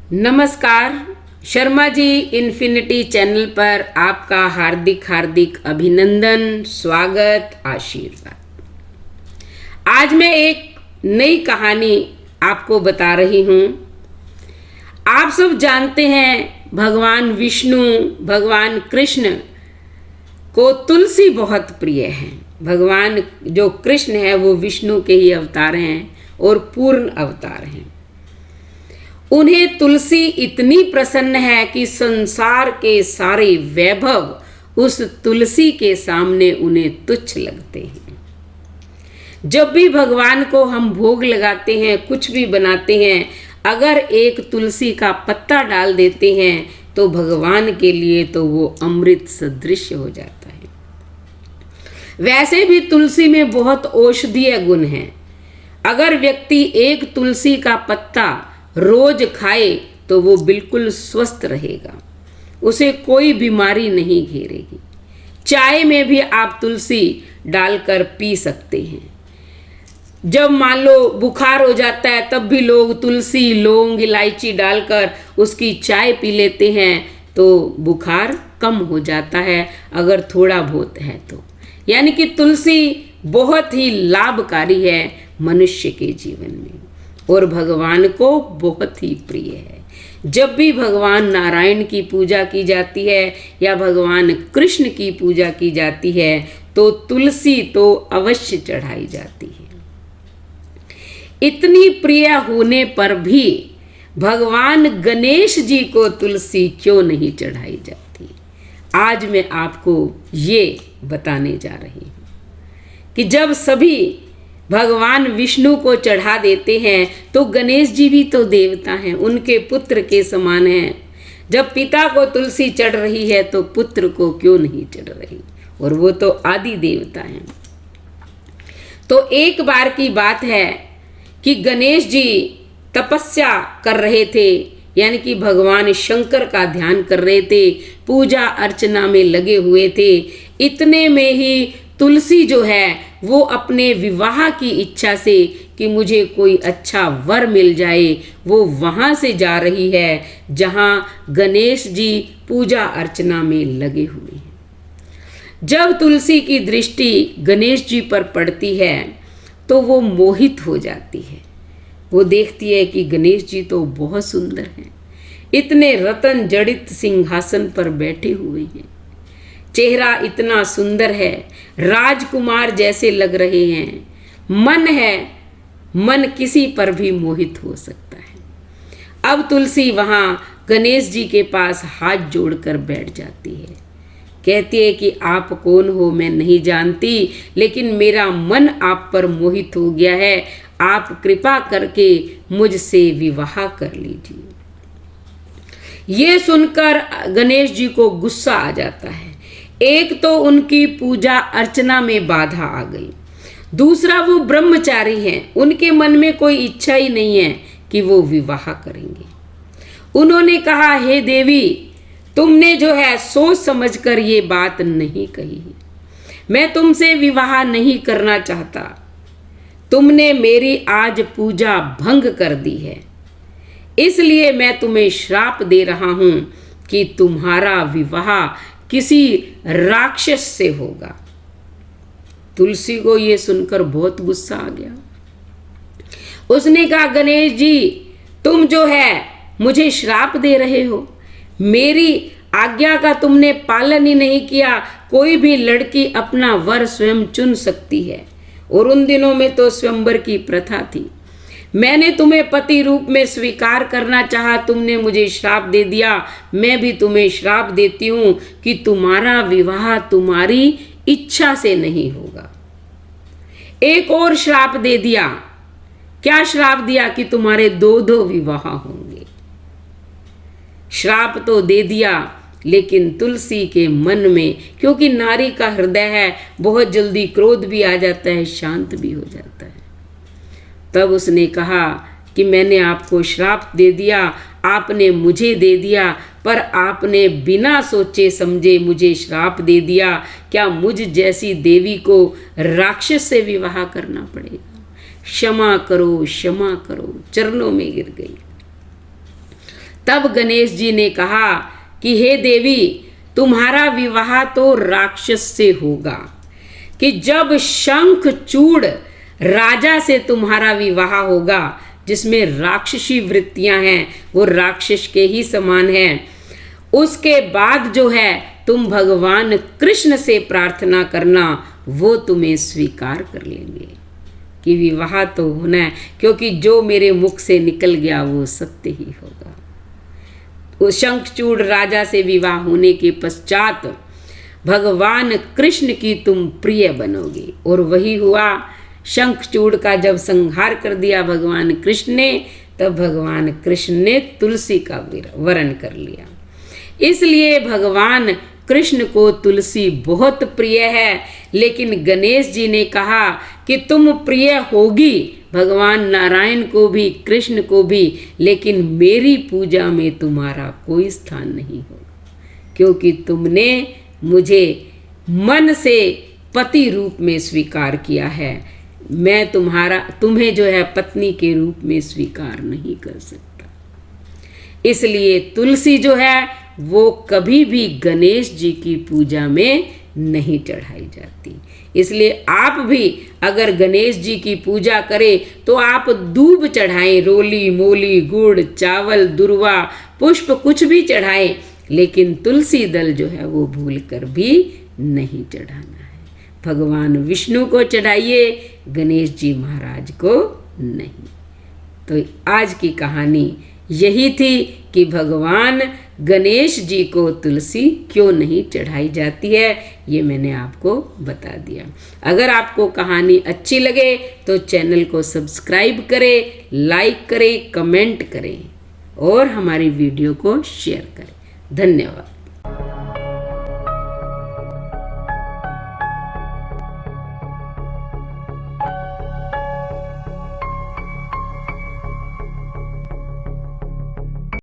नमस्कार। Sharma ji infinity channel पर आपका हार्दिक हार्दिक अभिनंदन, स्वागत, आशीर्वाद। आज मैं एक नई कहानी आपको बता रही हूँ। आप सब जानते हैं भगवान विष्णु, भगवान कृष्ण को तुलसी बहुत प्रिय है। भगवान जो कृष्ण है वो विष्णु के ही अवतार हैं और पूर्ण अवतार हैं। उन्हें तुलसी इतनी प्रसन्न है कि संसार के सारे वैभव उस तुलसी के सामने उन्हें तुच्छ लगते हैं। जब भी भगवान को हम भोग लगाते हैं, कुछ भी बनाते हैं, अगर एक तुलसी का पत्ता डाल देते हैं तो भगवान के लिए तो वो अमृत सदृश हो जाता है। वैसे भी तुलसी में बहुत औषधीय गुण हैं। अगर व्यक्ति एक तुलसी का पत्ता रोज खाए तो वो बिल्कुल स्वस्थ रहेगा, उसे कोई बीमारी नहीं घेरेगी। चाय में भी आप तुलसी डालकर पी सकते हैं। जब मान लो बुखार हो जाता है तब भी लोग तुलसी, लौंग, इलायची डालकर उसकी चाय पी लेते हैं तो बुखार कम हो जाता है, अगर थोड़ा बहुत है तो। यानी कि तुलसी बहुत ही लाभकारी है मनुष्य के जीवन में और भगवान को बहुत ही प्रिय है। जब भी भगवान नारायण की पूजा की जाती है या भगवान कृष्ण की पूजा की जाती है तो तुलसी तो अवश्य चढ़ाई जाती है। इतनी प्रिय होने पर भी भगवान गणेश जी को तुलसी क्यों नहीं चढ़ाई जाती, आज मैं आपको ये बताने जा रही हूँ कि जब सभी भगवान विष्णु को चढ़ा देते हैं तो गणेश जी भी तो देवता हैं, उनके पुत्र के समान हैं। जब पिता को तुलसी चढ़ रही है तो पुत्र को क्यों नहीं चढ़ रही, और वो तो आदि देवता हैं। तो एक बार की बात है कि गणेश जी तपस्या कर रहे थे, यानी कि भगवान शंकर का ध्यान कर रहे थे, पूजा अर्चना में लगे हुए थे। इतने में ही तुलसी जो है वो अपने विवाह की इच्छा से कि मुझे कोई अच्छा वर मिल जाए, वो वहाँ से जा रही है जहाँ गणेश जी पूजा अर्चना में लगे हुए हैं। जब तुलसी की दृष्टि गणेश जी पर पड़ती है तो वो मोहित हो जाती है। वो देखती है कि गणेश जी तो बहुत सुंदर हैं, इतने रतन जड़ित सिंहासन पर बैठे हुए हैं, चेहरा इतना सुंदर है, राजकुमार जैसे लग रहे हैं। मन किसी पर भी मोहित हो सकता है। अब तुलसी वहाँ गणेश जी के पास हाथ जोड़कर बैठ जाती है, कहती है कि आप कौन हो मैं नहीं जानती, लेकिन मेरा मन आप पर मोहित हो गया है, आप कृपा करके मुझसे विवाह कर लीजिए। ये सुनकर गणेश जी को गुस्सा आ जाता है। एक तो उनकी पूजा अर्चना में बाधा आ गई, दूसरा वो ब्रह्मचारी हैं, उनके मन में कोई इच्छा ही नहीं है कि वो विवाह करेंगे। उन्होंने कहा, हे देवी, तुमने जो है सोच समझकर ये बात नहीं कही, मैं तुमसे विवाह नहीं करना चाहता। तुमने मेरी आज पूजा भंग कर दी है, इसलिए मैं तुम्हें श्राप दे रहा हूं कि तुम्हारा विवाह किसी राक्षस से होगा। तुलसी को ये सुनकर बहुत गुस्सा आ गया। उसने कहा, गणेश जी, तुम जो है मुझे श्राप दे रहे हो, मेरी आज्ञा का तुमने पालन ही नहीं किया। कोई भी लड़की अपना वर स्वयं चुन सकती है और उन दिनों में तो स्वयंवर की प्रथा थी। मैंने तुम्हें पति रूप में स्वीकार करना चाहा, तुमने मुझे श्राप दे दिया। मैं भी तुम्हें श्राप देती हूँ कि तुम्हारा विवाह तुम्हारी इच्छा से नहीं होगा। एक और श्राप दे दिया। क्या श्राप दिया? कि तुम्हारे दो विवाह होंगे। श्राप तो दे दिया, लेकिन तुलसी के मन में, क्योंकि नारी का हृदय है, बहुत जल्दी क्रोध भी आ जाता है, शांत भी हो जाता है। तब उसने कहा कि मैंने आपको श्राप दे दिया, आपने मुझे दे दिया, पर आपने बिना सोचे समझे मुझे श्राप दे दिया। क्या मुझ जैसी देवी को राक्षस से विवाह करना पड़ेगा? क्षमा करो, क्षमा करो, चरणों में गिर गई। तब गणेश जी ने कहा कि हे देवी, तुम्हारा विवाह तो राक्षस से होगा, कि जब शंखचूड़ राजा से तुम्हारा विवाह होगा, जिसमें राक्षसी वृत्तियां हैं, वो राक्षस के ही समान हैं, उसके बाद जो है तुम भगवान कृष्ण से प्रार्थना करना, वो तुम्हें स्वीकार कर लेंगे कि विवाह तो होना है, क्योंकि जो मेरे मुख से निकल गया वो सत्य ही होगा। उस शंखचूड़ राजा से विवाह होने के पश्चात भगवान कृष्ण की तुम प्रिय बनोगे। और वही हुआ। शंखचूड़ का जब संहार कर दिया भगवान कृष्ण ने, तब भगवान कृष्ण ने तुलसी का वरण कर लिया। इसलिए भगवान कृष्ण को तुलसी बहुत प्रिय है। लेकिन गणेश जी ने कहा कि तुम प्रिय होगी भगवान नारायण को भी, कृष्ण को भी, लेकिन मेरी पूजा में तुम्हारा कोई स्थान नहीं होगा, क्योंकि तुमने मुझे मन से पति रूप में स्वीकार किया है। मैं तुम्हें जो है पत्नी के रूप में स्वीकार नहीं कर सकता। इसलिए तुलसी जो है वो कभी भी गणेश जी की पूजा में नहीं चढ़ाई जाती। इसलिए आप भी अगर गणेश जी की पूजा करें तो आप दूब चढ़ाएं, रोली मोली गुड़ चावल दुर्वा पुष्प कुछ भी चढ़ाएं, लेकिन तुलसी दल जो है वो भूल कर भी नहीं चढ़ाना है। भगवान विष्णु को चढ़ाइए, गणेश जी महाराज को नहीं। तो आज की कहानी यही थी कि भगवान गणेश जी को तुलसी क्यों नहीं चढ़ाई जाती है, ये मैंने आपको बता दिया। अगर आपको कहानी अच्छी लगे तो चैनल को सब्सक्राइब करें, लाइक करें, कमेंट करें और हमारी वीडियो को शेयर करें। धन्यवाद।